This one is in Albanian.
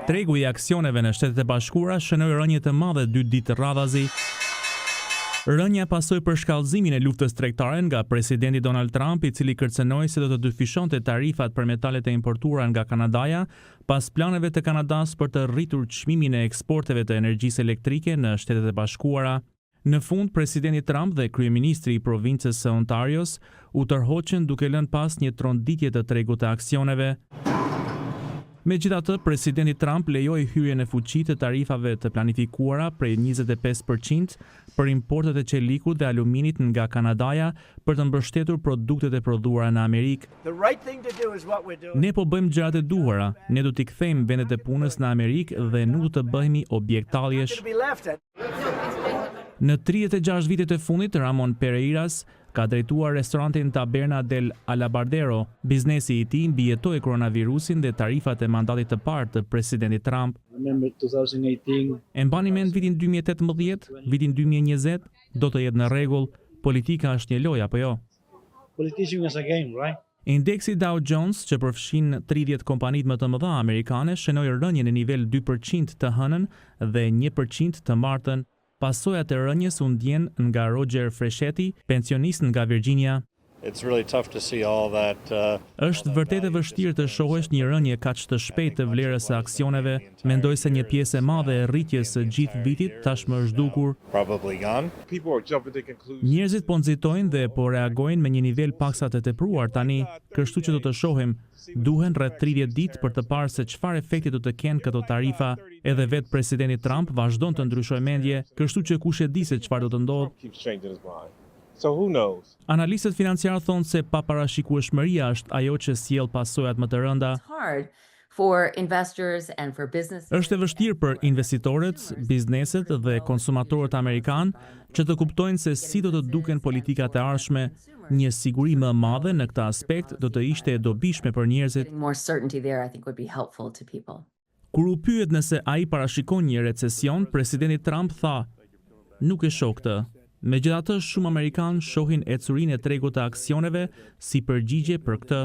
Tregu i aksioneve në Shtetet e Bashkuara shënoi rënje të madhe 2 ditë radhazi. Rënja pasoi përshkallëzimin e luftës tregtare nga presidenti Donald Trump, i cili kërcënoi se do të dyfishonte tarifat për metalet e importuara nga Kanadaja pas planeve të Kanadas për të rritur çmimin e eksporteve të energjisë elektrike në Shtetet e Bashkuara. Në fund, presidenti Trump dhe kryeministri i provincës së Ontarios u tërhoqën duke lënë pas një tronditje të tregut të aksioneve. Megjithatë, presidenti Trump lejoi hyrjen në fuqi të tarifave të planifikuara prej 25% për importet e qelikut dhe aluminit nga Kanadaja për të mbështetur produktet e prodhuara në Amerikë. Ne po bëjmë gjërat e duhura, ne do t'i kthejmë vendet e punës në Amerikë dhe nuk do të bëhemi objekt talljesh. Në 36 vitet e fundit, Ramon Pereiras ka drejtuar restorantin Taberna del Alabardero. Biznesi i tij mbijetoi koronavirusin dhe tarifat e mandatit të parë të presidentit Trump. E mbani mend vitin 2018, vitin 2020, do të jetë në rregull, politika është një lojë apo jo? Indeksi Dow Jones, që përfshin 30 kompanitë më të mëdha amerikane, shënoi rënje në nivel 2% të hënën dhe 1% të martën. Pasojat e rënjes u ndjen nga Roger Frechetti, pensionist nga Virginia. Është vërtet e vështirë të shohësh një rënje kaq të shpejtë të vlerës së aksioneve. Mendoj se një pjesë e madhe e rritjes së gjithë vitit tashmë është dukur. Njerëzit po nxitojnë dhe po reagojnë me një nivel paksa të tepruar tani, kështu që do të shohim. Duhen rreth 30 ditë për të parë se çfarë efekti do të kenë këto tarifa. Edhe vetë presidenti Trump vazhdon të ndryshojë mendje, kështu që kush e di se çfarë do të ndodhë. Analistët financiarë thonë se paparashikueshmëria është ajo që sjell pasojat më të rënda. Është e vështirë për investitorët, bizneset dhe konsumatorët amerikanë që të kuptojnë se si do të duken politikat e ardhshme. Një siguri më e madhe në këtë aspekt do të ishte e dobishme për njerëzit. Kur u pyet nëse ai parashikon një recesion, presidenti Trump tha: "Nuk e shoh këtë." Megjithatë, shumë amerikanë shohin ecurinë e tregut të aksioneve si përgjigje për këtë.